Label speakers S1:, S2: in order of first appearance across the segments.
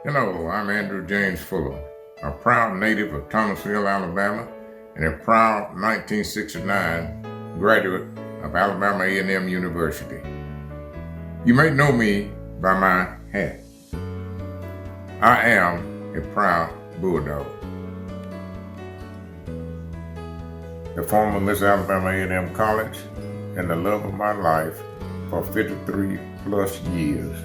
S1: Hello, I'm Andrew James Fuller, a proud native of Thomasville, Alabama, and a proud 1969 graduate of Alabama A&M University. You may know me by my hat. I am a proud Bulldog. The former Miss Alabama A&M College and the love of my life for 53 plus years.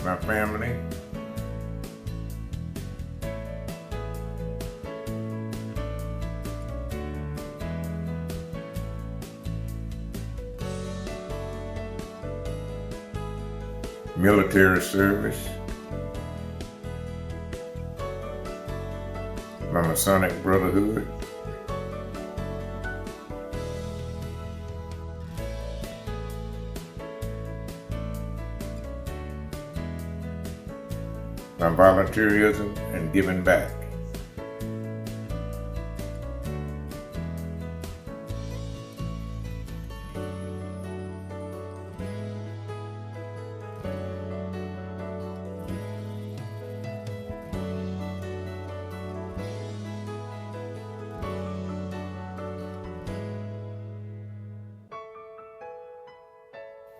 S1: My family, military service, my Masonic Brotherhood, my volunteerism and giving back.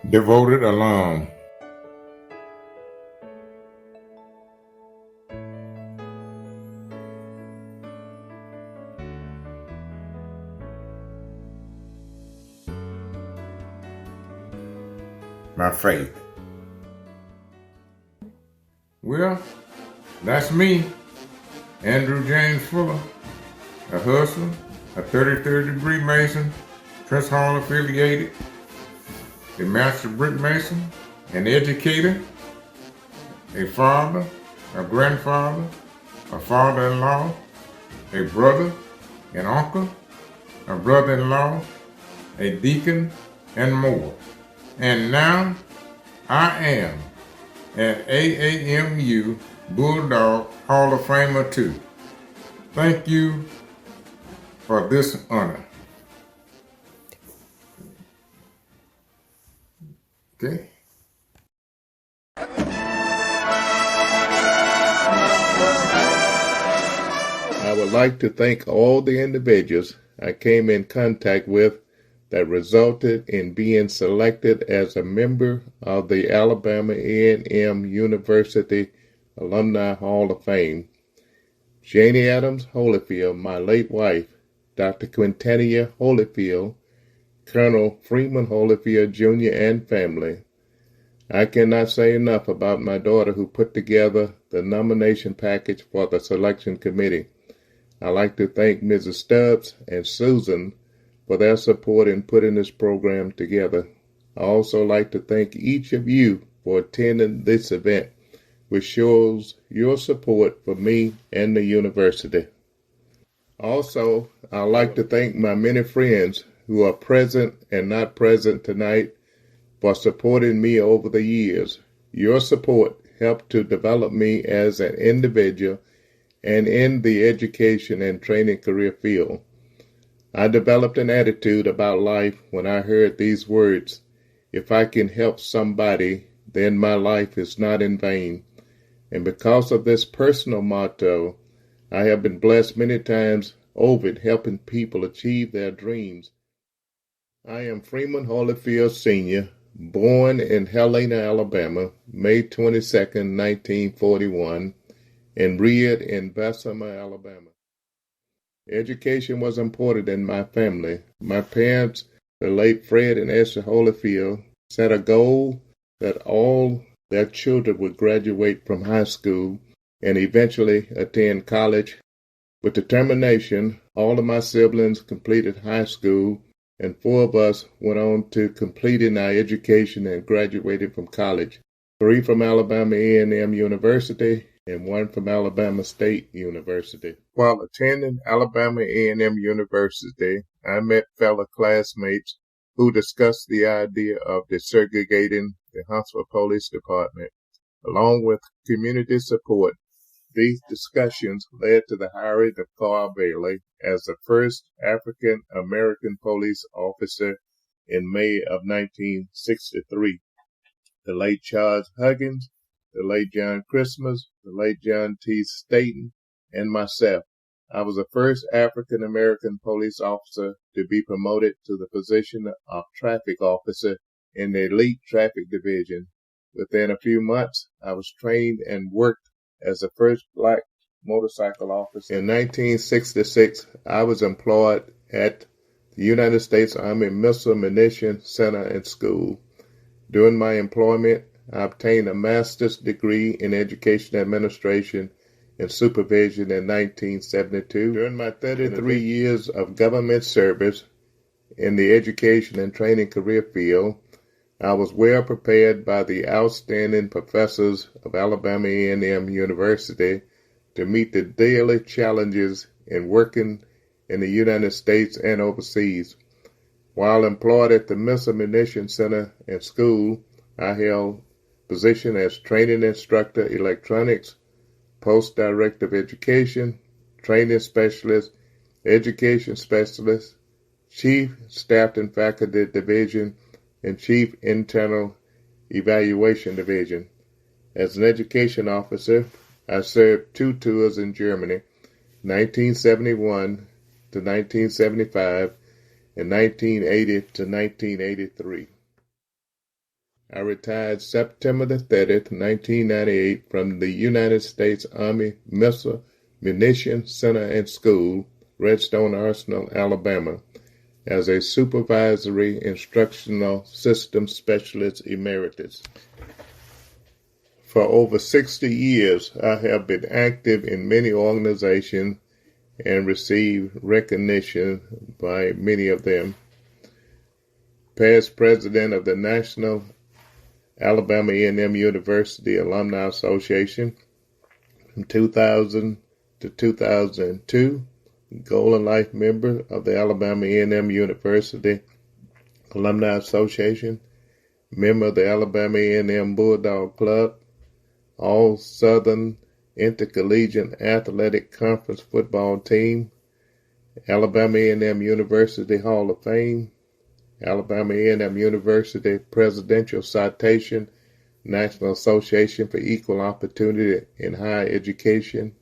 S1: Devoted alum. My faith. Well, that's me, Andrew James Fuller, a hustler, a 33rd degree Mason, Trust Hall affiliated, a master brick mason, an educator, a father, a grandfather, a father-in-law, a brother, an uncle, a brother-in-law, a deacon, and more. And now I am an AAMU Bulldog Hall of Famer too. Thank you for this honor. Okay.
S2: I would like to thank all the individuals I came in contact with that resulted in being selected as a member of the Alabama A&M University Alumni Hall of Fame. Janie Adams Holyfield, my late wife, Dr. Quintania Holyfield, Colonel Freeman Holyfield Jr. and family. I cannot say enough about my daughter who put together the nomination package for the selection committee. I'd like to thank Mrs. Stubbs and Susan for their support in putting this program together. I also like to thank each of you for attending this event, which shows your support for me and the university. Also, I'd like to thank my many friends who are present and not present tonight for supporting me over the years. Your support helped to develop me as an individual and in the education and training career field. I developed an attitude about life when I heard these words: if I can help somebody, then my life is not in vain. And because of this personal motto, I have been blessed many times over it helping people achieve their dreams. I am Freeman Holyfield Sr., born in Helena, Alabama, May 22nd, 1941, and reared in Bessemer, Alabama. Education was important in my family. My parents, the late Fred and Esther Holyfield, set a goal that all their children would graduate from high school and eventually attend college. With determination, all of my siblings completed high school, and 4 of us went on to completing our education and graduated from college. 3 from Alabama A&M University and 1 from Alabama State University. While attending Alabama A&M University, I met fellow classmates who discussed the idea of desegregating the Huntsville Police Department. Along with community support, these discussions led to the hiring of Carl Bailey as the first African American police officer in May of 1963. The late Charles Huggins, the late John Christmas, the late John T. Staten, and myself. I was the first African American police officer to be promoted to the position of traffic officer in the elite traffic division. Within a few months, I was trained and worked as the first black motorcycle officer. In 1966, I was employed at the United States Army Missile Munition Center and School. During my employment, I obtained a master's degree in education administration and supervision in 1972. During my 33 years of government service in the education and training career field, I was well prepared by the outstanding professors of Alabama A&M University to meet the daily challenges in working in the United States and overseas. While employed at the Missile Munition Center and School, I held position as training instructor, electronics, post-directive education, training specialist, education specialist, chief staff and faculty division, and chief internal evaluation division. As an education officer, I served 2 tours in Germany, 1971 to 1975, and 1980 to 1983. I retired September the 30th, 1998 from the United States Army Missile Munition Center and School, Redstone Arsenal, Alabama, as a supervisory instructional systems specialist emeritus. For over 60 years, I have been active in many organizations and received recognition by many of them. Past president of the National Alabama A&M University Alumni Association from 2000 to 2002, Golden Life member of the Alabama A&M University Alumni Association, member of the Alabama A&M Bulldog Club, All Southern Intercollegiate Athletic Conference football team, Alabama A&M University Hall of Fame, Alabama A&M University Presidential Citation, National Association for Equal Opportunity in Higher Education,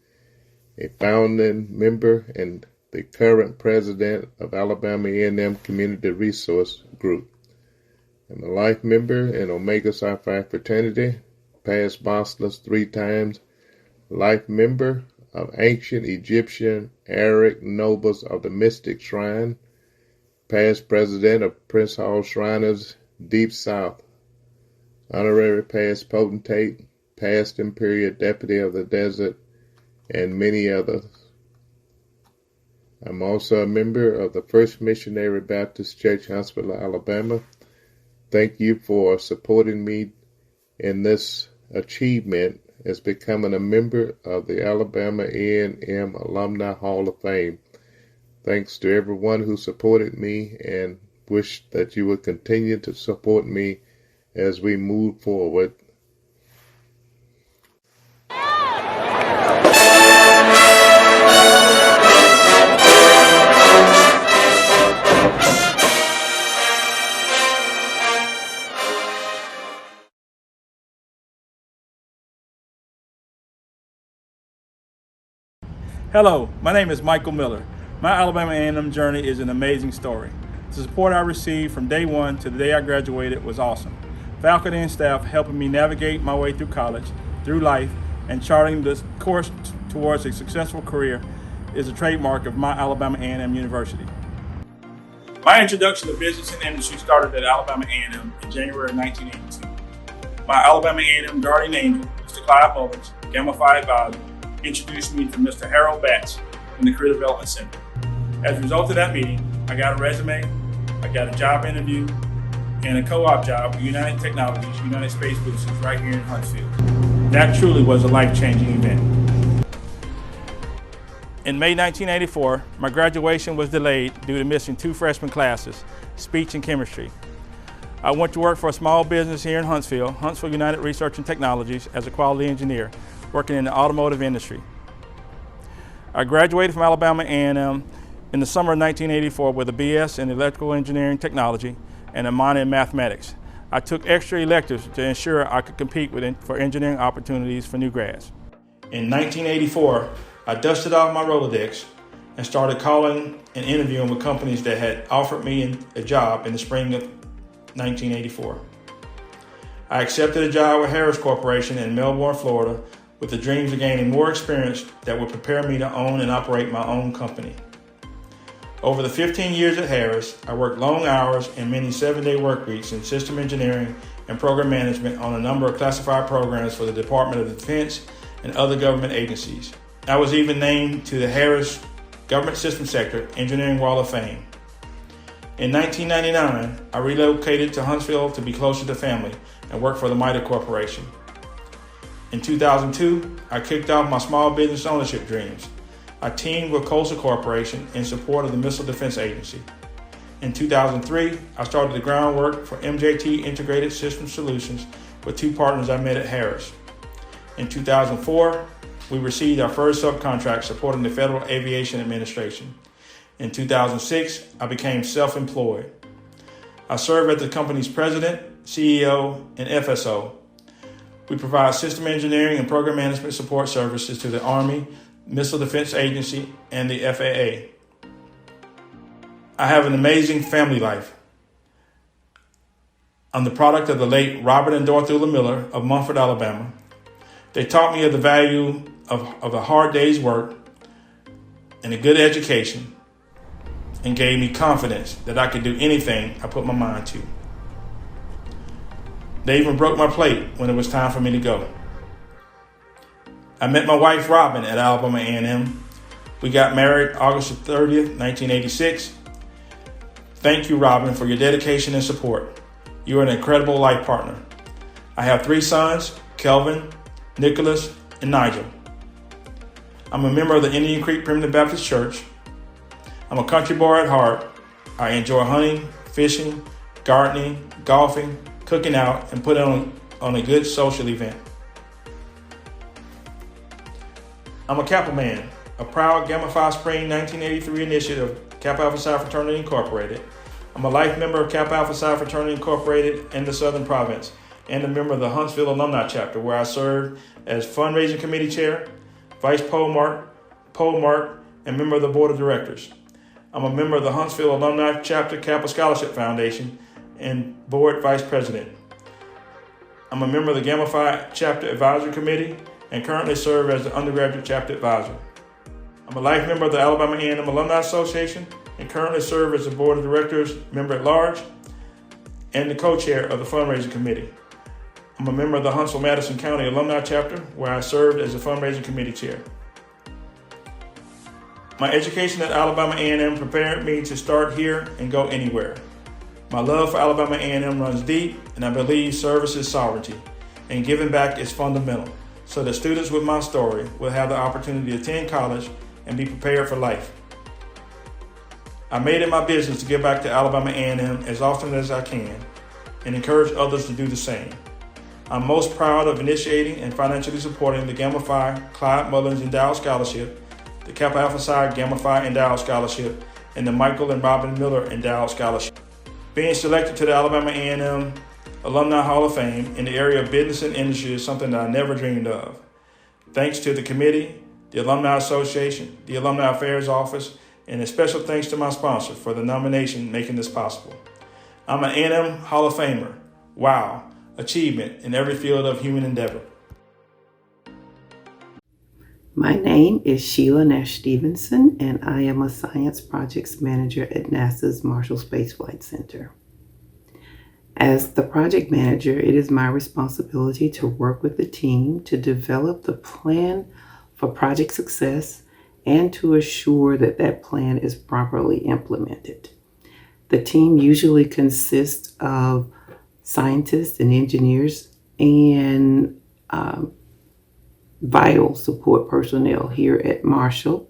S2: a founding member and the current president of Alabama A&M Community Resource Group. I'm a life member in Omega Psi Phi fraternity, past Boston 3 times, life member of ancient Egyptian Aric nobles of the Mystic Shrine, past president of Prince Hall Shriners, Deep South, honorary past potentate, past imperial deputy of the desert, and many others. I'm also a member of the First Missionary Baptist Church, Huntsville, Alabama. Thank you for supporting me in this achievement as becoming a member of the Alabama A&M Alumni Hall of Fame. Thanks to everyone who supported me, and wish that you would continue to support me as we move forward.
S3: Hello, my name is Michael Miller. My Alabama A&M journey is an amazing story. The support I received from day one to the day I graduated was awesome. Faculty and staff helping me navigate my way through college, through life, and charting the course towards a successful career is a trademark of my Alabama A&M University. My introduction to business and industry started at Alabama A&M in January 1982. My Alabama A&M guardian angel, Mr. Clyde Mullins, Gamma Phi Advisor, introduced me to Mr. Harold Batts in the Career Development Center. As a result of that meeting, I got a resume, I got a job interview, and a co-op job with United Technologies, United Space Boosters right here in Huntsville. That truly was a life-changing event. In May 1984, my graduation was delayed due to missing 2 freshman classes, speech and chemistry. I went to work for a small business here in Huntsville, Huntsville United Research and Technologies, as a quality engineer, working in the automotive industry. I graduated from Alabama A&M in the summer of 1984 with a BS in electrical engineering technology and a minor in mathematics. I took extra electives to ensure I could compete for engineering opportunities for new grads. In 1984, I dusted off my Rolodex and started calling and interviewing with companies that had offered me a job in the spring of 1984. I accepted a job with Harris Corporation in Melbourne, Florida, with the dreams of gaining more experience that would prepare me to own and operate my own company. Over the 15 years at Harris, I worked long hours and many 7-day work weeks in system engineering and program management on a number of classified programs for the Department of Defense and other government agencies. I was even named to the Harris Government System Sector Engineering Wall of Fame. In 1999, I relocated to Huntsville to be closer to family and worked for the MITRE Corporation. In 2002, I kicked off my small business ownership dreams. I teamed with Coastal Corporation in support of the Missile Defense Agency. In 2003, I started the groundwork for MJT Integrated System Solutions with 2 partners I met at Harris. In 2004, we received our first subcontract supporting the Federal Aviation Administration. In 2006, I became self-employed. I serve as the company's president, CEO, and FSO. We provide system engineering and program management support services to the Army, Missile Defense Agency, and the FAA. I have an amazing family life. I'm the product of the late Robert and Dorothy Miller of Mumford, Alabama. They taught me of the value of a hard day's work and a good education, and gave me confidence that I could do anything I put my mind to. They even broke my plate when it was time for me to go. I met my wife, Robin, at Alabama A&M. We got married August 30th, 1986. Thank you, Robin, for your dedication and support. You are an incredible life partner. I have 3 sons, Kelvin, Nicholas, and Nigel. I'm a member of the Indian Creek Primitive Baptist Church. I'm a country boy at heart. I enjoy hunting, fishing, gardening, golfing, cooking out, and putting on a good social event. I'm a Kappa man, a proud Gamma Phi Spring 1983 initiative of Kappa Alpha Psi Fraternity Incorporated. I'm a life member of Kappa Alpha Psi Fraternity Incorporated in the Southern Province, and a member of the Huntsville Alumni Chapter, where I serve as Fundraising Committee Chair, Vice Pole Mark, and member of the Board of Directors. I'm a member of the Huntsville Alumni Chapter Kappa Scholarship Foundation and Board Vice President. I'm a member of the Gamma Phi Chapter Advisory Committee and currently serve as the Undergraduate Chapter Advisor. I'm a life member of the Alabama A&M Alumni Association and currently serve as the Board of Directors Member at Large and the Co-Chair of the Fundraising Committee. I'm a member of the Huntsville-Madison County Alumni Chapter, where I served as the Fundraising Committee Chair. My education at Alabama A&M prepared me to start here and go anywhere. My love for Alabama A&M runs deep, and I believe service is sovereignty, and giving back is fundamental, so that students with my story will have the opportunity to attend college and be prepared for life. I made it my business to give back to Alabama A&M as often as I can and encourage others to do the same. I'm most proud of initiating and financially supporting the Gamma Phi Clyde Mullins Endowed Scholarship, the Kappa Alpha Psi Gamma Phi Endowed Scholarship, and the Michael and Robin Miller Endowed Scholarship. Being selected to the Alabama A&M Alumni Hall of Fame in the area of business and industry is something that I never dreamed of. Thanks to the committee, the Alumni Association, the Alumni Affairs Office, and a special thanks to my sponsor for the nomination making this possible. I'm an A&M Hall of Famer. Wow, achievement in every field of human endeavor.
S4: My name is Sheila Nash Stevenson, and I am a Science Projects Manager at NASA's Marshall Space Flight Center. As the project manager, it is my responsibility to work with the team to develop the plan for project success and to assure that that plan is properly implemented. The team usually consists of scientists and engineers and vital support personnel here at Marshall,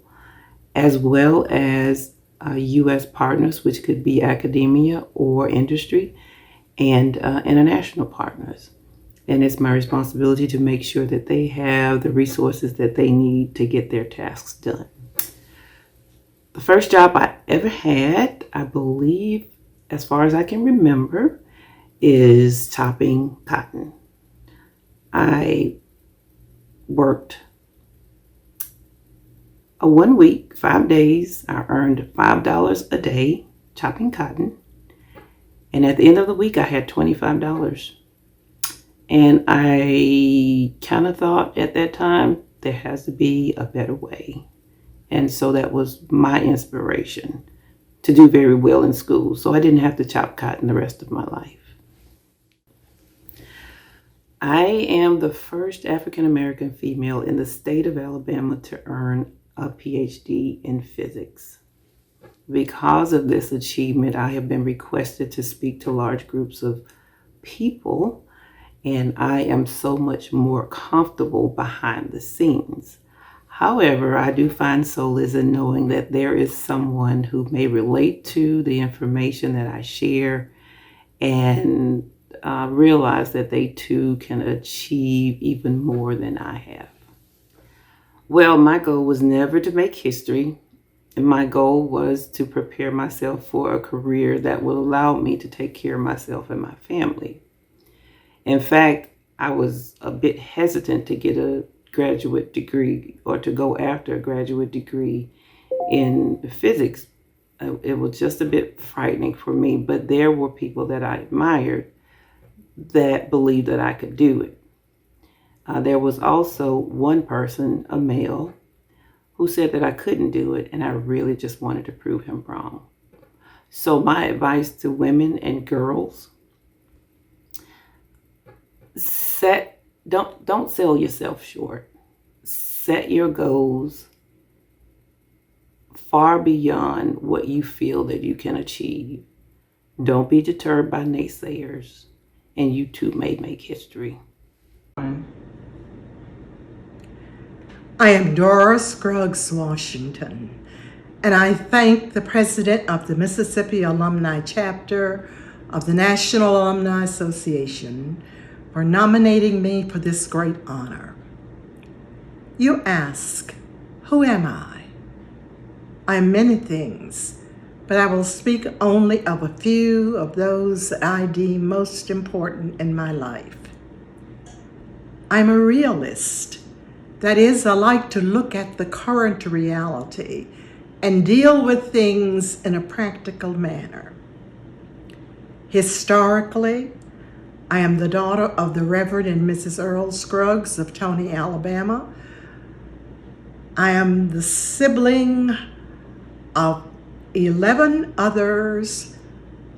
S4: as well as U.S. partners, which could be academia or industry, and international partners. And it's my responsibility to make sure that they have the resources that they need to get their tasks done. The first job I ever had, I believe as far as I can remember, is chopping cotton. I worked a 1 week, 5 days. I earned $5 a day chopping cotton. And at the end of the week, I had $25. And I kind of thought at that time, there has to be a better way. And so that was my inspiration to do very well in school. So I didn't have to chop cotton the rest of my life. I am the first African-American female in the state of Alabama to earn a PhD in physics. Because of this achievement, I have been requested to speak to large groups of people, and I am so much more comfortable behind the scenes. However, I do find solace in knowing that there is someone who may relate to the information that I share and realize that they too can achieve even more than I have. Well, my goal was never to make history. And my goal was to prepare myself for a career that will allow me to take care of myself and my family. In fact, I was a bit hesitant to get a graduate degree or to go after a graduate degree in physics. It was just a bit frightening for me, but there were people that I admired that believed that I could do it. There was also one person, a male, who said that I couldn't do it, and I really just wanted to prove him wrong. So my advice to women and girls, don't sell yourself short. Set your goals far beyond what you feel that you can achieve. Don't be deterred by naysayers, and you too may make history.
S5: I am Dora Scruggs Washington, and I thank the president of the Mississippi Alumni Chapter of the National Alumni Association for nominating me for this great honor. You ask, who am I? I am many things, but I will speak only of a few of those that I deem most important in my life. I'm a realist. That is, I like to look at the current reality and deal with things in a practical manner. Historically, I am the daughter of the Reverend and Mrs. Earl Scruggs of Tony, Alabama. I am the sibling of 11 others,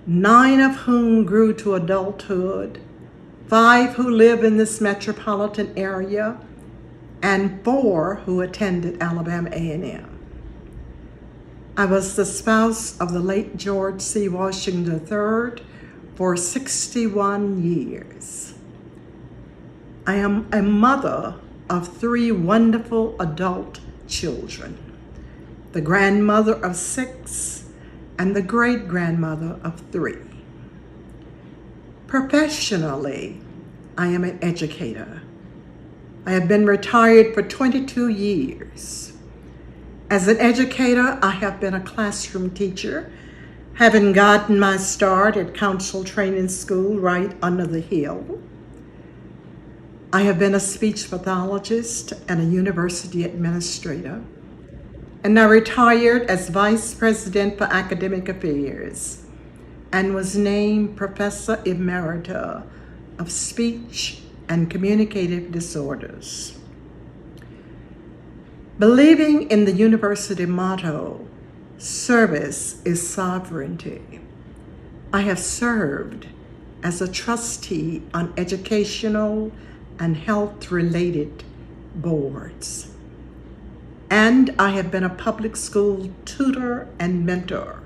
S5: 9 of whom grew to adulthood, 5 who live in this metropolitan area, and 4 who attended Alabama A&M. I was the spouse of the late George C. Washington III for 61 years. I am a mother of 3 wonderful adult children, the grandmother of 6 and the great-grandmother of 3. Professionally, I am an educator. I have been retired for 22 years. As an educator, I have been a classroom teacher, having gotten my start at Council Training School right under the hill. I have been a speech pathologist and a university administrator, and I retired as Vice President for Academic Affairs and was named Professor Emerita of Speech and Communicative Disorders. Believing in the university motto, service is sovereignty, I have served as a trustee on educational and health-related boards. And I have been a public school tutor and mentor.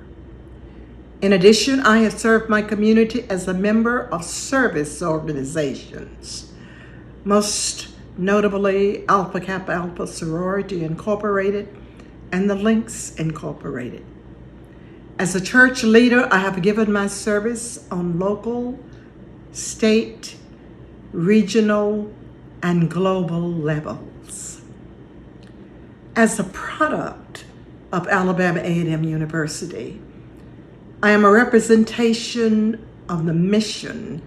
S5: In addition, I have served my community as a member of service organizations, most notably Alpha Kappa Alpha Sorority Incorporated and the Links Incorporated. As a church leader, I have given my service on local, state, regional, and global levels. As a product of Alabama A&M University, I am a representation of the mission,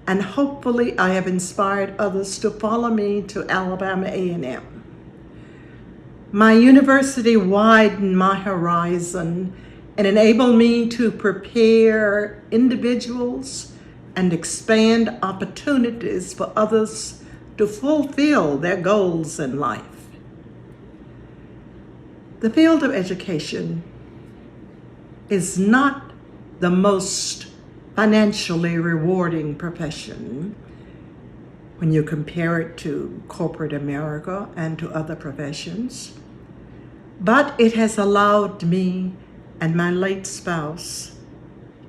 S5: and hopefully I have inspired others to follow me to Alabama A&M. My university widened my horizon and enabled me to prepare individuals and expand opportunities for others to fulfill their goals in life. The field of education is not the most financially rewarding profession when you compare it to corporate America and to other professions, but it has allowed me and my late spouse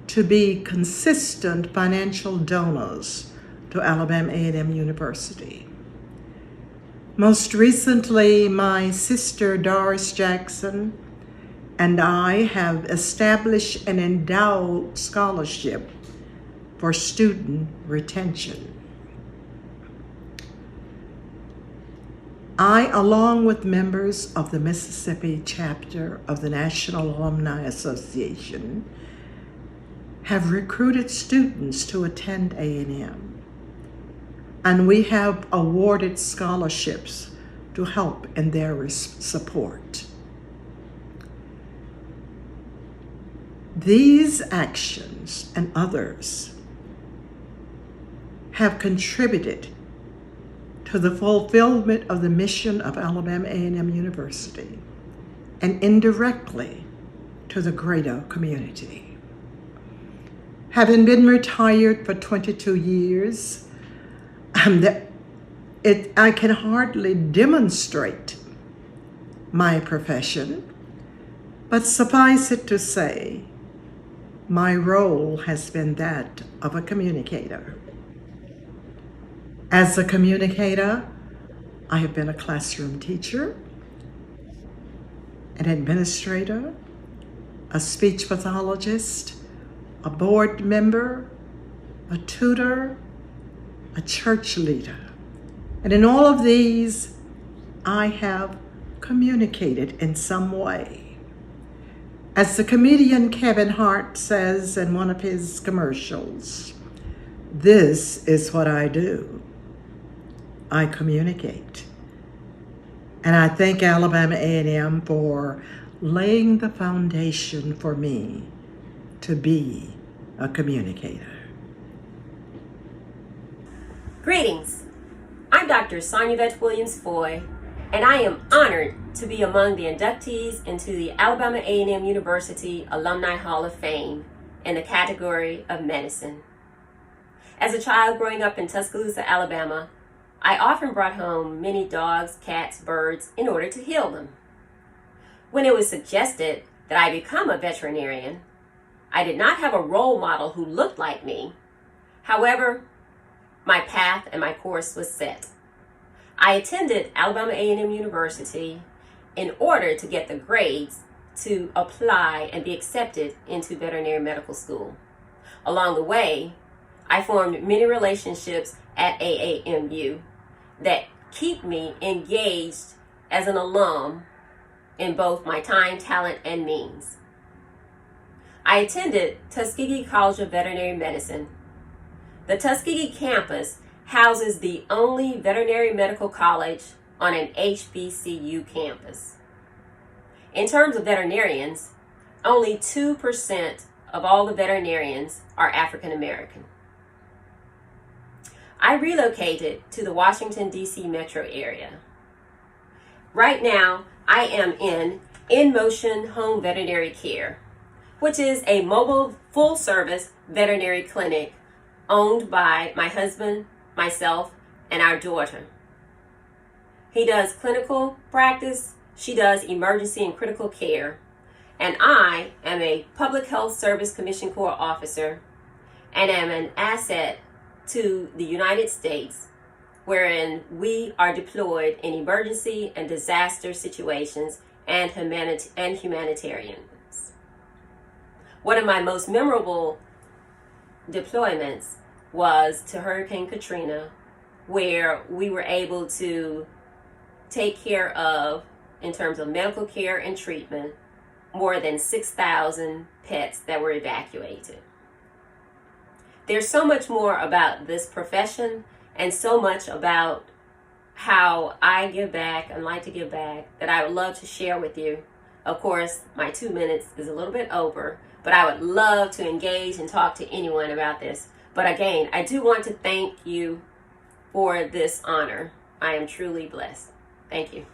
S5: to be consistent financial donors to Alabama A&M University. Most recently, my sister Doris Jackson and I have established an endowed scholarship for student retention. I, along with members of the Mississippi chapter of the National Alumni Association, have recruited students to attend A&M, and we have awarded scholarships to help in their support. These actions and others have contributed to the fulfillment of the mission of Alabama A&M University and indirectly to the greater community. Having been retired for 22 years, I can hardly demonstrate my profession, but suffice it to say, my role has been that of a communicator. As a communicator, I have been a classroom teacher, an administrator, a speech pathologist, a board member, a tutor, a church leader. And in all of these, I have communicated in some way. As the comedian Kevin Hart says in one of his commercials, "This is what I do. I communicate." And I thank Alabama A&M for laying the foundation for me to be a communicator.
S6: Greetings. I'm Dr. Sonia Williams-Foy, and I am honored to be among the inductees into the Alabama A&M University Alumni Hall of Fame in the category of medicine. As a child growing up in Tuscaloosa, Alabama, I often brought home many dogs, cats, birds in order to heal them. When it was suggested that I become a veterinarian, I did not have a role model who looked like me. However, my path and my course was set. I attended Alabama A&M University in order to get the grades to apply and be accepted into veterinary medical school. Along the way, I formed many relationships at AAMU that keep me engaged as an alum in both my time, talent, and means. I attended Tuskegee College of Veterinary Medicine. The Tuskegee campus houses the only veterinary medical college on an HBCU campus. In terms of veterinarians, only 2% of all the veterinarians are African American. I relocated to the Washington, D.C. metro area. Right now, I am in Motion Home Veterinary Care, which is a mobile full-service veterinary clinic owned by my husband, myself, and our daughter. He does clinical practice, she does emergency and critical care, and I am a Public Health Service Commission Corps officer and am an asset to the United States, wherein we are deployed in emergency and disaster situations and humanitarians. One of my most memorable deployments was to Hurricane Katrina, where we were able to take care of, in terms of medical care and treatment, more than 6,000 pets that were evacuated. There's so much more about this profession and so much about how I give back and like to give back that I would love to share with you. Of course, my 2 minutes is a little bit over, but I would love to engage and talk to anyone about this. But again, I do want to thank you for this honor. I am truly blessed. Thank you.